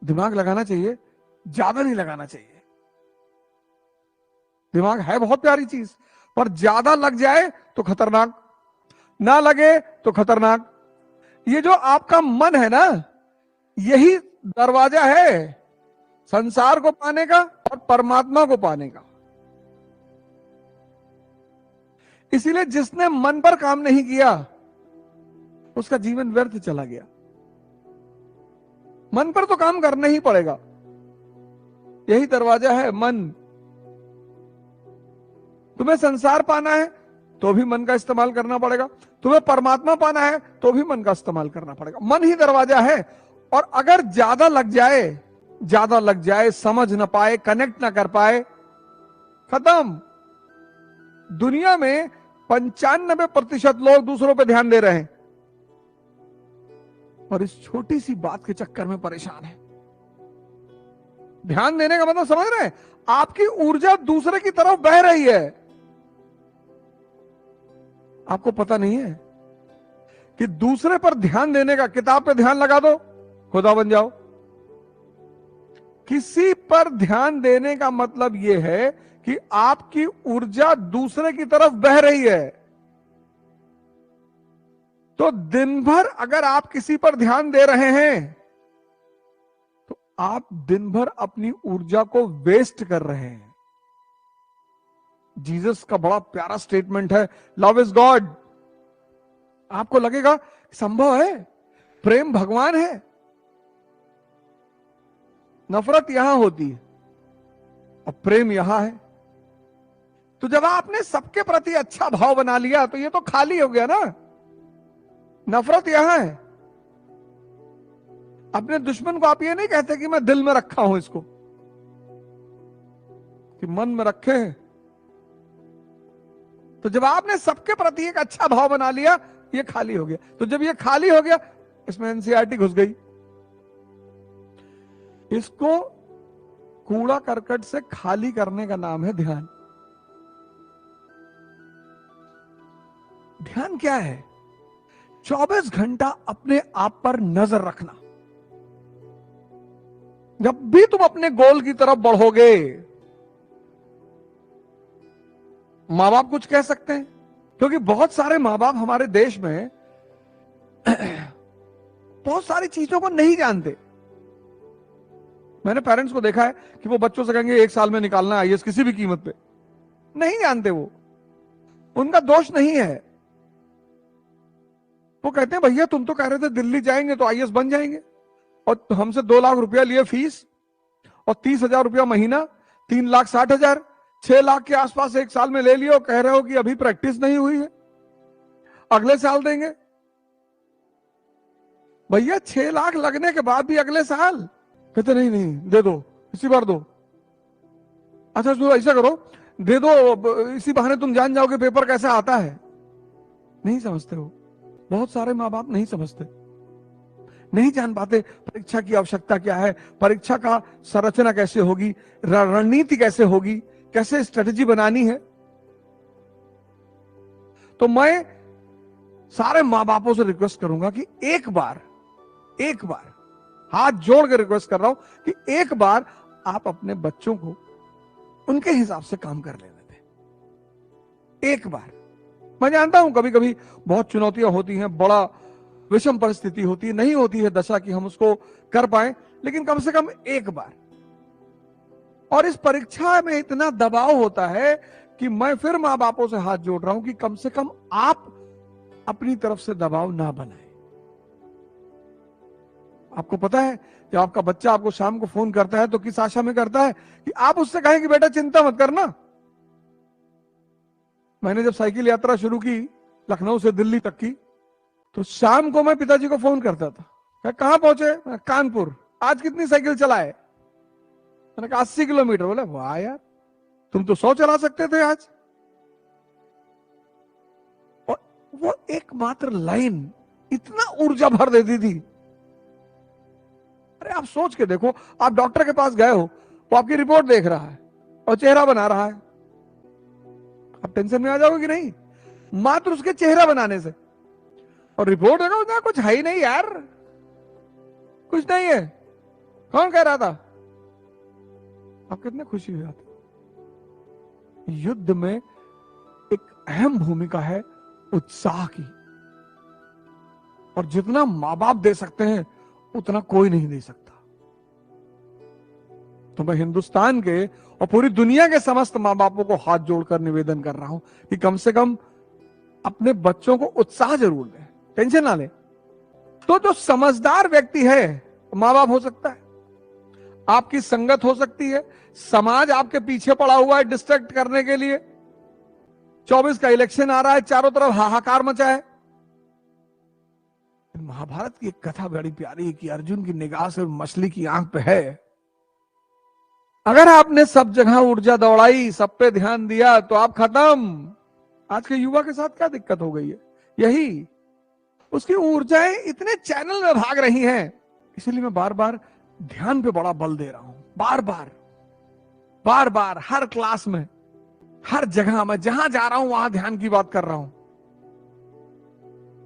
दिमाग लगाना चाहिए, ज्यादा नहीं लगाना चाहिए। दिमाग है बहुत प्यारी चीज, पर ज्यादा लग जाए तो खतरनाक, ना लगे तो खतरनाक। ये जो आपका मन है ना, यही दरवाजा है संसार को पाने का और परमात्मा को पाने का। इसीलिए जिसने मन पर काम नहीं किया उसका जीवन व्यर्थ चला गया। मन पर तो काम करना ही पड़ेगा, यही दरवाजा है मन। तुम्हें संसार पाना है तो भी मन का इस्तेमाल करना पड़ेगा, तुम्हें परमात्मा पाना है तो भी मन का इस्तेमाल करना पड़ेगा। मन ही दरवाजा है। और अगर ज्यादा लग जाए, समझ ना पाए, कनेक्ट ना कर पाए, खत्म। दुनिया में 95% लोग दूसरों पे ध्यान दे रहे हैं और इस छोटी सी बात के चक्कर में परेशान है। ध्यान देने का मतलब समझ रहे हैं? आपकी ऊर्जा दूसरे की तरफ बह रही है, आपको पता नहीं है कि दूसरे पर ध्यान देने का, किताब पे ध्यान लगा दो खुदा बन जाओ। किसी पर ध्यान देने का मतलब यह है कि आपकी ऊर्जा दूसरे की तरफ बह रही है। तो दिन भर अगर आप किसी पर ध्यान दे रहे हैं तो आप दिन भर अपनी ऊर्जा को वेस्ट कर रहे हैं। जीसस का बड़ा प्यारा स्टेटमेंट है, लव इज गॉड। आपको लगेगा संभव है? प्रेम भगवान है। नफरत यहां होती है और प्रेम यहां है। तो जब आपने सबके प्रति अच्छा भाव बना लिया तो ये तो खाली हो गया ना। नफरत यहां है। अपने दुश्मन को आप ये नहीं कहते कि मैं दिल में रखा हूं इसको, कि मन में रखे हैं। तो जब आपने सबके प्रति एक अच्छा भाव बना लिया, ये खाली हो गया। तो जब ये खाली हो गया, इसमें एनसीईआरटी घुस गई। इसको कूड़ा करकट से खाली करने का नाम है ध्यान। ध्यान क्या है? 24 घंटा अपने आप पर नजर रखना। जब भी तुम अपने गोल की तरफ बढ़ोगे, मां बाप कुछ कह सकते हैं, क्योंकि बहुत सारे मां बाप हमारे देश में बहुत सारी चीजों को नहीं जानते। मैंने पेरेंट्स को देखा है कि वो बच्चों से कहेंगे 1 साल में निकालना आईएएस किसी भी कीमत पे। नहीं जानते वो, उनका दोष नहीं है। वो कहते हैं भैया तुम तो कह रहे थे दिल्ली जाएंगे तो आईएएस बन जाएंगे, और हमसे 2 लाख रुपया लिए फीस और 30,000 रुपया महीना, 3,60,000, 6 लाख के आसपास 1 साल में ले लियो। कह रहे हो कि अभी प्रैक्टिस नहीं हुई है, अगले साल देंगे। भैया 6 लाख लगने के बाद भी अगले साल? कहते नहीं नहीं दे दो, इसी बार दो। अच्छा तो ऐसा करो, दे दो, इसी बहाने तुम जान जाओगे पेपर कैसे आता है। नहीं समझते हो। बहुत सारे माँ बाप नहीं समझते, नहीं जान पाते परीक्षा की आवश्यकता क्या है, परीक्षा का संरचना कैसे होगी, रणनीति कैसे होगी, कैसे स्ट्रेटेजी बनानी है। तो मैं सारे माँ बापों से रिक्वेस्ट करूंगा कि एक बार हाथ जोड़ के रिक्वेस्ट कर रहा हूं कि एक बार आप अपने बच्चों को उनके हिसाब से काम कर लेने दें। एक बार। मैं जानता हूं कभी कभी बहुत चुनौतियां होती हैं, बड़ा विषम परिस्थिति होती है, नहीं होती है दशा कि हम उसको कर पाए, लेकिन कम से कम एक बार। और इस परीक्षा में इतना दबाव होता है कि मैं फिर मां बापों से हाथ जोड़ रहा हूं कि कम से कम आप अपनी तरफ से दबाव ना बनाए। आपको पता है जब आपका बच्चा आपको शाम को फोन करता है तो किस आशा में करता है कि आप उससे कहें कि बेटा चिंता मत करना। मैंने जब साइकिल यात्रा शुरू की लखनऊ से दिल्ली तक की, तो शाम को मैं पिताजी को फोन करता था, कहां पहुंचे? कानपुर। आज कितनी साइकिल चलाए? मैंने कहा 80 किलोमीटर। बोले वाह यार, तुम तो 100 चला सकते थे आज। और वो एकमात्र लाइन इतना ऊर्जा भर देती थी। अरे आप सोच के देखो, आप डॉक्टर के पास गए हो, वो आपकी रिपोर्ट देख रहा है और चेहरा बना रहा है, आप टेंशन में आ जाओगे कि नहीं? मात्र उसके चेहरा बनाने से। और रिपोर्ट देखो ना, कुछ है ही नहीं यार, कुछ नहीं है, कौन कह रहा था? आप कितने खुशी हुए आते। युद्ध में एक अहम भूमिका है उत्साह की, और जितना मां बाप दे सकते हैं उतना कोई नहीं दे सकता। तो मैं हिंदुस्तान के और पूरी दुनिया के समस्त मां बापों को हाथ जोड़कर निवेदन कर रहा हूं कि कम से कम अपने बच्चों को उत्साह जरूर दें, टेंशन ना लें। तो जो समझदार व्यक्ति है मां बाप हो सकता है, आपकी संगत हो सकती है, समाज आपके पीछे पड़ा हुआ है डिस्ट्रैक्ट करने के लिए, 24 का इलेक्शन आ रहा है, चारों तरफ हाहाकार मचा है। महाभारत की एक कथा बड़ी प्यारी है कि अर्जुन की निगाह से मछली की आंख पे है। अगर आपने सब जगह ऊर्जा दौड़ाई, सब पे ध्यान दिया, तो आप खत्म। आज के युवा के साथ क्या दिक्कत हो गई है? यही, उसकी ऊर्जाएं इतने चैनल में भाग रही हैं। इसलिए मैं बार बार ध्यान पे बड़ा बल दे रहा हूं, बार बार हर क्लास में, हर जगह मैं जहां जा रहा हूं वहां ध्यान की बात कर रहा हूं।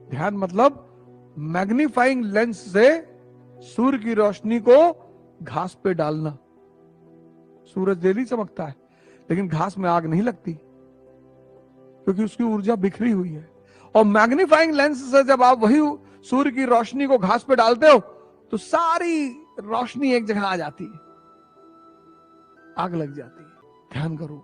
ध्यान मतलब मैग्नीफाइंग लेंस से सूर्य की रोशनी को घास पे डालना। सूरज डेली चमकता है, लेकिन घास में आग नहीं लगती क्योंकि उसकी ऊर्जा बिखरी हुई है। और मैग्नीफाइंग लेंस से जब आप वही सूर्य की रोशनी को घास पे डालते हो तो सारी रोशनी एक जगह आ जाती है, आग लग जाती है। ध्यान करो।